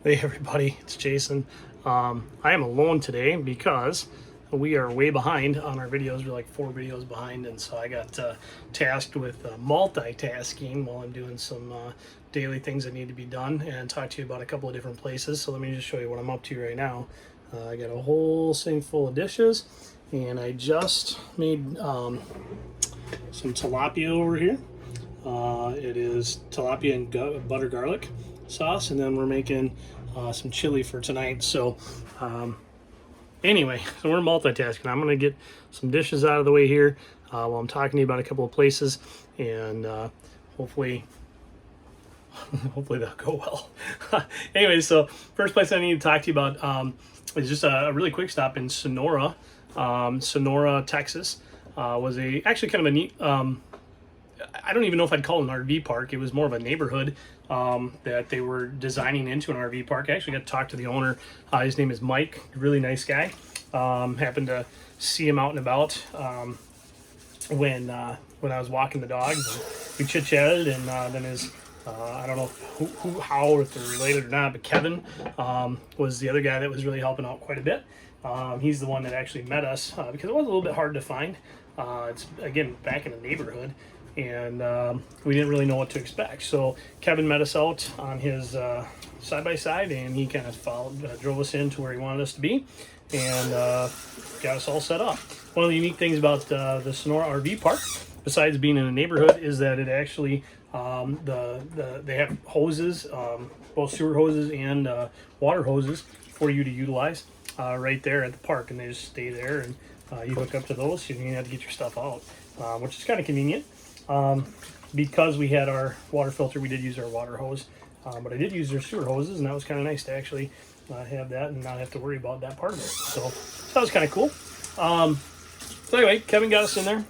Hey everybody, it's Jason. I am alone today because we are way behind on our videos. We're like 4 videos behind, and so I got tasked with multitasking while I'm doing some daily things that need to be done and talk to you about a couple of different places. So let me just show you what I'm up to right now. I got a whole sink full of dishes, and I just made some tilapia over here. It is tilapia and butter garlic sauce, and then we're making some chili for tonight. So anyway, so we're multitasking. I'm gonna get some dishes out of the way here while I'm talking to you about a couple of places, and hopefully they'll go well. Anyway, so first place I need to talk to you about is just a really quick stop in Sonora. Sonora, Texas was actually kind of a neat, I don't even know if I'd call it an RV park. It was more of a neighborhood that they were designing into an RV park. I actually got to talk to the owner. His name is Mike, really nice guy. Happened to see him out and about when I was walking the dogs. We chit-chatted, and then his, I don't know how, if they're related or not, but Kevin was the other guy that was really helping out quite a bit. He's the one that actually met us because it was a little bit hard to find. It's, again, back in the neighborhood, and we didn't really know what to expect. So Kevin met us out on his side-by-side, and he kind of drove us in to where he wanted us to be, and got us all set up. One of the unique things about the Sonora RV park, besides being in a neighborhood, is that it actually they have hoses, both sewer hoses and water hoses for you to utilize right there at the park, and they just stay there, and you hook up to those, so you don't have to get your stuff out, which is kind of convenient. Because we had our water filter, we did use our water hose, but I did use their sewer hoses, and that was kind of nice to actually have that and not have to worry about that part of it. So that was kind of cool. So anyway, Kevin got us in there.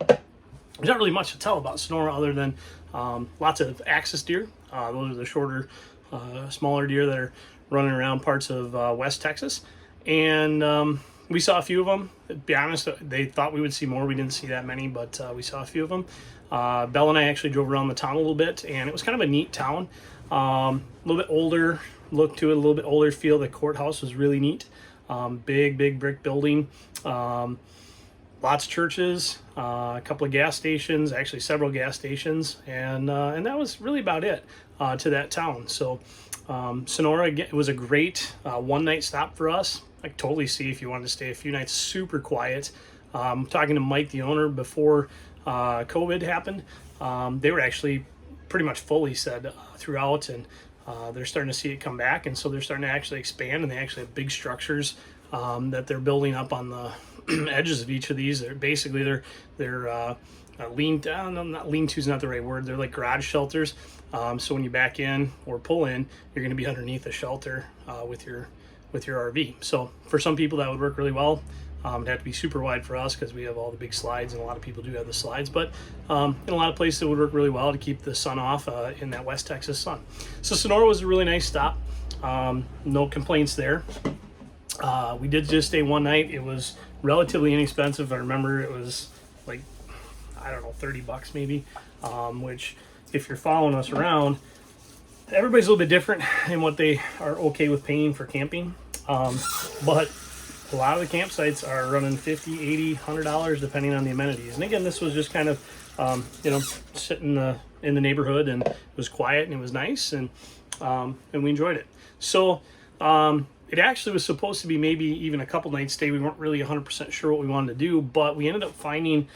There's not really much to tell about Sonora other than lots of axis deer. Those are the shorter, smaller deer that are running around parts of West Texas, and we saw a few of them. To be honest, they thought we would see more. We didn't see that many, but we saw a few of them. Belle and I actually drove around the town a little bit, and it was kind of a neat town. A little bit older look to it, a little bit older feel. The courthouse was really neat. Big brick building. Lots of churches, a couple of gas stations, actually several gas stations, and that was really about it to that town. So Sonora, again, it was a great one-night stop for us. I could totally see if you wanted to stay a few nights. Super quiet. Talking to Mike, the owner, before COVID happened, they were actually pretty much fully said throughout, and they're starting to see it come back, and so they're starting to actually expand, and they actually have big structures that they're building up on the edges of each of these. They're basically they're lean-to is not the right word. They're like garage shelters. So when you back in or pull in, you're going to be underneath a shelter with your RV. So for some people that would work really well. It'd have to be super wide for us because we have all the big slides, and a lot of people do have the slides, but in a lot of places it would work really well to keep the sun off in that West Texas sun. So Sonora was a really nice stop. No complaints there. We did just stay one night. It was relatively inexpensive. I remember it was like, I don't know, $30 maybe, which if you're following us around, everybody's a little bit different in what they are okay with paying for camping. But a lot of the campsites are running $50, $80, $100 depending on the amenities. And again, this was just kind of, sitting in the neighborhood, and it was quiet and it was nice, and we enjoyed it. So it actually was supposed to be maybe even a couple nights stay. We weren't really 100% sure what we wanted to do, but we ended up finding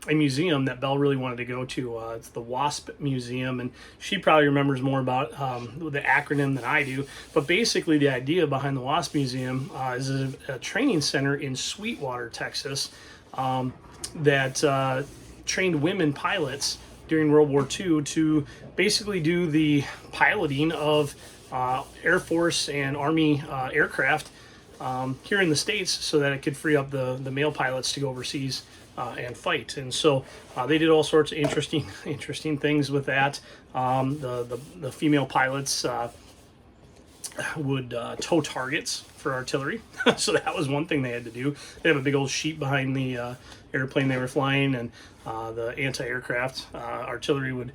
a museum that Belle really wanted to go to. It's the WASP Museum, and she probably remembers more about the acronym than I do. But basically, the idea behind the WASP Museum is a training center in Sweetwater, Texas, that trained women pilots during World War II to basically do the piloting of Air Force and Army aircraft here in the States, so that it could free up the male pilots to go overseas and fight. And so they did all sorts of interesting things with that. The female pilots would tow targets for artillery. So that was one thing they had to do. They have a big old sheet behind the airplane they were flying, and the anti-aircraft artillery would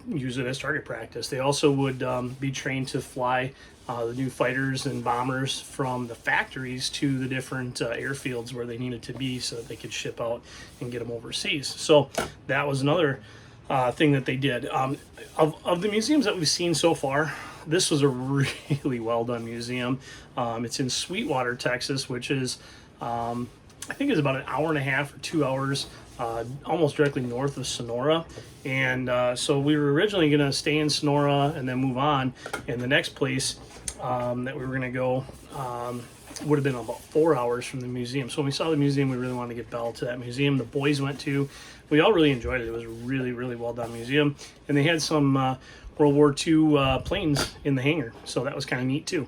use it as target practice. They also would be trained to fly the new fighters and bombers from the factories to the different airfields where they needed to be so that they could ship out and get them overseas. So that was another thing that they did. Of the museums that we've seen so far, this was a really well done museum. It's in Sweetwater, Texas, which is, I think it's about an hour and a half or 2 hours, almost directly north of Sonora. And so we were originally going to stay in Sonora and then move on. And the next place that we were going to go would have been about 4 hours from the museum. So when we saw the museum, we really wanted to get Belle to that museum. The boys went to. We all really enjoyed it. It was a really, really well done museum. And they had some World War II planes in the hangar. So that was kind of neat too.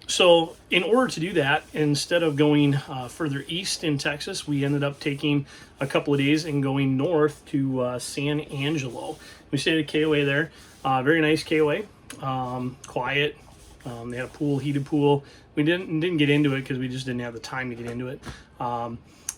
So in order to do that, instead of going further east in Texas, we ended up taking a couple of days and going north to San Angelo. We stayed at a KOA there. Very nice KOA. Quiet. They had a pool, heated pool. We didn't get into it because we just didn't have the time to get into it.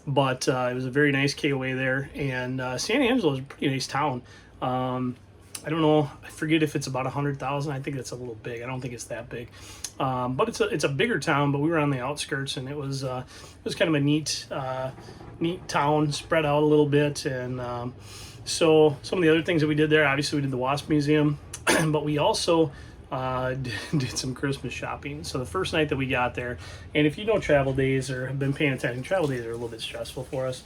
But it was a very nice KOA there. And San Angelo is a pretty nice town. I don't know. I forget if it's about 100,000. I think it's a little big. I don't think it's that big. But it's a bigger town. But we were on the outskirts, and it was kind of a neat town, spread out a little bit. And so some of the other things that we did there, obviously we did the WASP Museum, but we also did some Christmas shopping. So the first night that we got there, and if you know travel days or have been paying attention, travel days are a little bit stressful for us.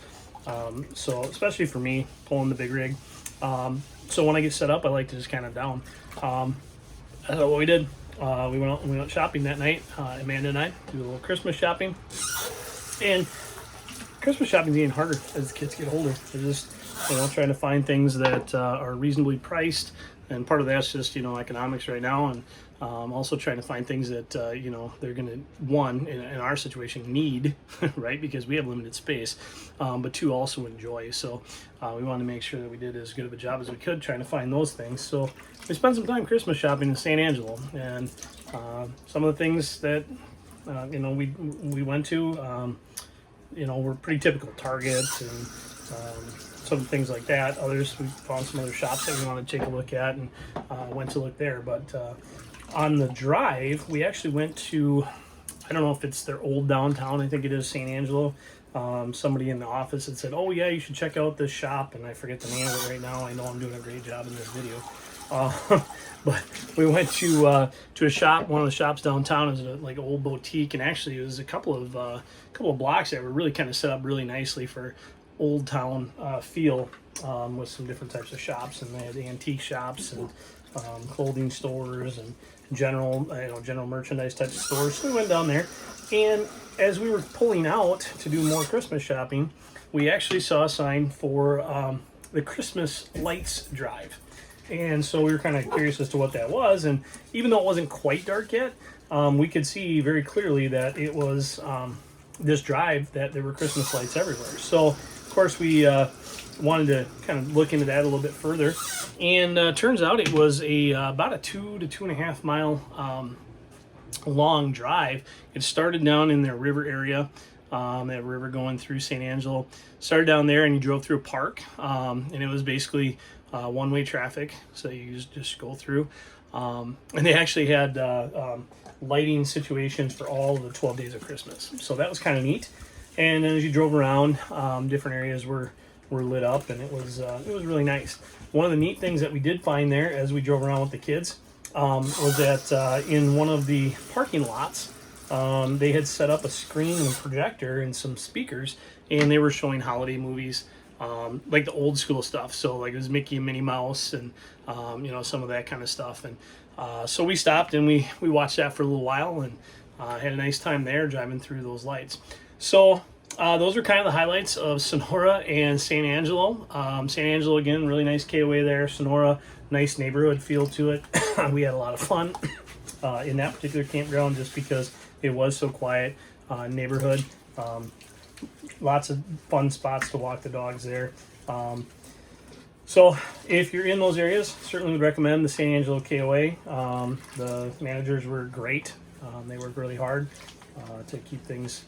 So especially for me, pulling the big rig. So when I get set up, I like to just kind of down. That's what we did. We went shopping that night. Amanda and I do a little Christmas shopping, and Christmas shopping is getting harder as the kids get older. They're just trying to find things that are reasonably priced, and part of that's just economics right now, and also trying to find things that they're going to, one, in our situation, need, right, because we have limited space, but two, also enjoy. So we wanted to make sure that we did as good of a job as we could trying to find those things. So we spent some time Christmas shopping in San Angelo, and some of the things that we went to were pretty typical. Target and some things like that. Others, we found some other shops that we wanted to take a look at, and went to look there. But on the drive, we actually went to, I don't know if it's their old downtown, I think it is San Angelo. Somebody in the office had said, oh yeah, you should check out this shop, and I forget the name of it right now. I know I'm doing a great job in this video. But we went to a shop. One of the shops downtown is like an old boutique, and actually it was a couple of blocks that were really kind of set up really nicely for old town feel, with some different types of shops, and they had antique shops and clothing stores and general merchandise type of stores. So we went down there, and as we were pulling out to do more Christmas shopping, we actually saw a sign for the Christmas lights drive. And so we were kind of curious as to what that was, and even though it wasn't quite dark yet, we could see very clearly that it was this drive, that there were Christmas lights everywhere. So of course we wanted to kind of look into that a little bit further, and turns out it was about a 2 to 2.5 mile long drive. It started down in their river area. That river going through San Angelo, started down there, and you drove through a park, and it was basically one-way traffic, so you just go through, and they actually had lighting situations for all the 12 days of Christmas, so that was kind of neat. And then as you drove around, different areas were lit up, and it was really nice. One of the neat things that we did find there as we drove around with the kids was that in one of the parking lots, they had set up a screen and a projector and some speakers, and they were showing holiday movies, like the old school stuff. So like it was Mickey and Minnie Mouse, and some of that kind of stuff. And so we stopped and we watched that for a little while, and had a nice time there driving through those lights. So those are kind of the highlights of Sonora and San Angelo. San Angelo, again, really nice KOA there. Sonora, nice neighborhood feel to it. We had a lot of fun in that particular campground just because it was so quiet. Neighborhood, lots of fun spots to walk the dogs there. So if you're in those areas, certainly would recommend the San Angelo KOA. The managers were great. They worked really hard to keep things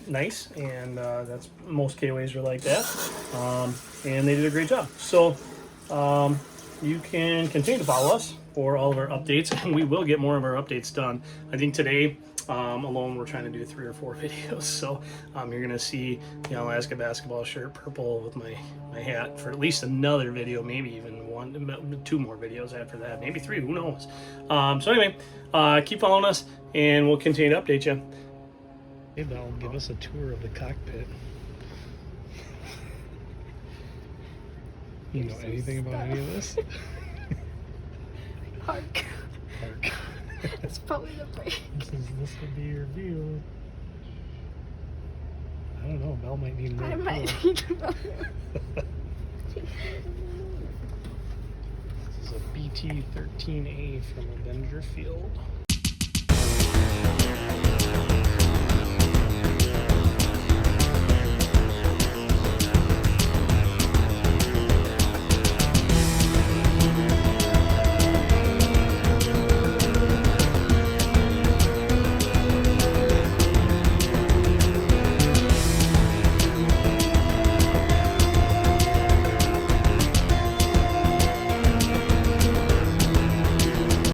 nice, and that's most KOAs are like that. And they did a great job. So you can continue to follow us for all of our updates, and we will get more of our updates done. I think today alone we're trying to do 3 or 4 videos, so you're gonna see the Alaska basketball shirt purple with my hat for at least another video, maybe even 2 more videos after that, maybe 3, who knows. So anyway, keep following us and we'll continue to update you. Hey Belle, give us a tour of the cockpit. You know anything about any of this? Hark. Hark. It's probably the break. This could be your view. I don't know, Belle might need I another might tour. need to know. This is a BT-13A from Avenger Field.